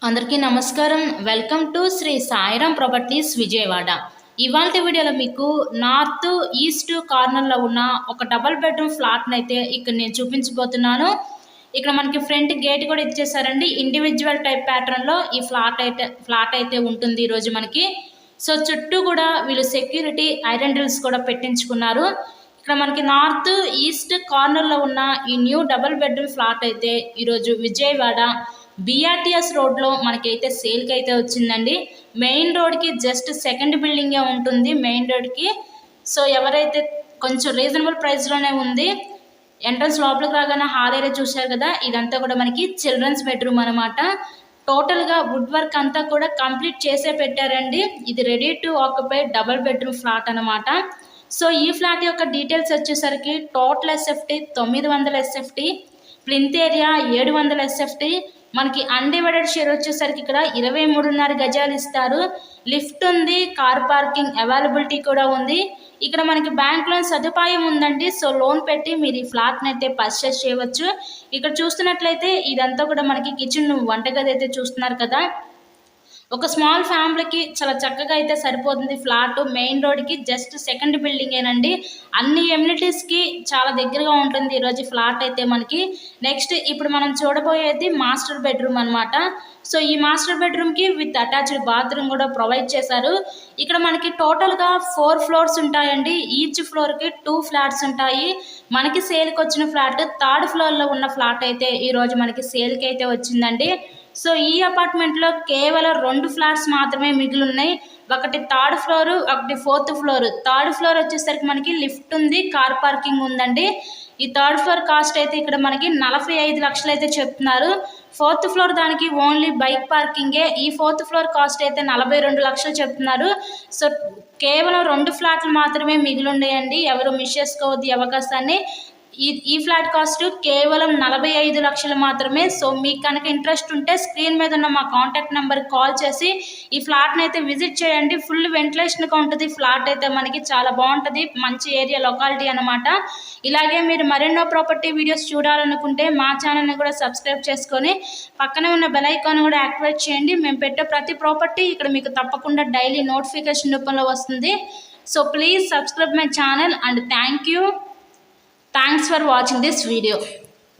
అందరికీ నమస్కారం. Welcome to Shri Sairam properties Vijayawada. ఇవాల్టి వీడియోలో మీకు నార్త్ ఈస్ట్ కార్నర్లో ఉన్న ఒక డబల్ బెడ్రూమ్ ఫ్లాట్ని అయితే ఇక్కడ నేను చూపించబోతున్నాను. ఇక్కడ మనకి ఫ్రంట్ గేట్ కూడా ఇచ్చేసారండి. ఇండివిజువల్ టైప్ ప్యాటర్న్లో ఈ ఫ్లాట్ అయితే ఉంటుంది ఈరోజు మనకి. సో చుట్టూ కూడా వీళ్ళు సెక్యూరిటీ ఐరన్ డ్రిల్స్ కూడా పెట్టించుకున్నారు. ఇక్కడ మనకి నార్త్ ఈస్ట్ కార్నర్లో ఉన్న ఈ న్యూ డబల్ బెడ్రూమ్ ఫ్లాట్ అయితే ఈరోజు విజయవాడ బిఆర్టీఎస్ రోడ్లో మనకైతే సేల్కి అయితే వచ్చిందండి. మెయిన్ రోడ్కి జస్ట్ సెకండ్ బిల్డింగే ఉంటుంది మెయిన్ రోడ్కి. సో ఎవరైతే కొంచెం రీజనబుల్ ప్రైస్లోనే ఉంది. ఎంట్రన్స్ లోపలికి రాగానే హాల్ ఏరియా చూశారు కదా, ఇదంతా కూడా మనకి చిల్డ్రన్స్ బెడ్రూమ్ అనమాట. టోటల్గా వుడ్ వర్క్ అంతా కూడా కంప్లీట్ చేసే పెట్టారండి. ఇది ready to occupy double bedroom flat అనమాట. సో ఈ ఫ్లాట్ యొక్క డీటెయిల్స్ వచ్చేసరికి total SFT 900 SFT, plinth area 700 SFT, మనకి అన్డివైడెడ్ షేర్ వచ్చేసరికి ఇక్కడ 23.5 గజాలు ఇస్తారు. లిఫ్ట్ ఉంది, కార్ పార్కింగ్ అవైలబిలిటీ కూడా ఉంది. ఇక్కడ మనకి బ్యాంక్ లోన్ సదుపాయం ఉందండి. సో లోన్ పెట్టి మీరు ఈ ఫ్లాట్ని అయితే పర్చేస్ చేయవచ్చు. ఇక్కడ చూస్తున్నట్లయితే ఇదంతా కూడా మనకి కిచెన్ వంటగది అయితే చూస్తున్నారు కదా. ఒక స్మాల్ ఫ్యామిలీకి చాలా చక్కగా అయితే సరిపోతుంది ఫ్లాట్. మెయిన్ రోడ్కి జస్ట్ సెకండ్ బిల్డింగేనండి. అన్ని ఎమ్యూనిటీస్కి చాలా దగ్గరగా ఉంటుంది ఈరోజు ఫ్లాట్ అయితే మనకి. నెక్స్ట్ ఇప్పుడు మనం చూడబోయేది మాస్టర్ బెడ్రూమ్ అనమాట. సో ఈ మాస్టర్ బెడ్రూమ్కి విత్ అటాచ్డ్ బాత్రూమ్ కూడా ప్రొవైడ్ చేశారు. ఇక్కడ మనకి టోటల్గా 4 ఫ్లోర్స్ ఉంటాయండి. ఈచ్ ఫ్లోర్కి 2 ఫ్లాట్స్ ఉంటాయి. మనకి సేల్కి వచ్చిన ఫ్లాట్ 3rd ఫ్లోర్లో ఉన్న ఫ్లాట్ అయితే ఈరోజు మనకి సేల్కి అయితే వచ్చిందండి. సో ఈ అపార్ట్మెంట్లో కేవలం 2 ఫ్లాట్స్ మాత్రమే మిగిలి ఉన్నాయి. ఒకటి 3rd ఫ్లోర్, ఒకటి 4th ఫ్లోర్. 3rd ఫ్లోర్ వచ్చేసరికి మనకి లిఫ్ట్ ఉంది, కార్ పార్కింగ్ ఉందండి. ఈ 3rd ఫ్లోర్ కాస్ట్ అయితే ఇక్కడ మనకి 45 లక్షలు అయితే చెప్తున్నారు. 4th ఫ్లోర్ దానికి ఓన్లీ బైక్ పార్కింగే. ఈ 4th ఫ్లోర్ కాస్ట్ అయితే 42 లక్షలు చెప్తున్నారు. సో కేవలం 2 ఫ్లాట్లు మాత్రమే మిగిలి ఉన్నాయండి. ఎవరు మిస్ చేసుకోవద్దు ఈ అవకాశాన్ని. ఈ ఫ్లాట్ కాస్ట్ కేవలం 45 లక్షలు మాత్రమే. సో మీకు కనుక ఇంట్రెస్ట్ ఉంటే స్క్రీన్ మీద ఉన్న మా కాంటాక్ట్ నెంబర్కి కాల్ చేసి ఈ ఫ్లాట్ని అయితే విజిట్ చేయండి. ఫుల్ వెంటిలేషన్గా ఉంటుంది ఫ్లాట్ అయితే మనకి. చాలా బాగుంటుంది, మంచి ఏరియా లొకాలిటీ అనమాట. ఇలాగే మీరు మరెన్నో ప్రాపర్టీ వీడియోస్ చూడాలనుకుంటే మా ఛానల్ని కూడా సబ్స్క్రైబ్ చేసుకొని పక్కనే ఉన్న బెల్ ఐకాన్ కూడా యాక్టివేట్ చేయండి. మేము పెట్టే ప్రతి ప్రాపర్టీ ఇక్కడ మీకు తప్పకుండా డైలీ నోటిఫికేషన్ రూపంలో వస్తుంది. So please subscribe my channel and thank you. Thanks for watching this video.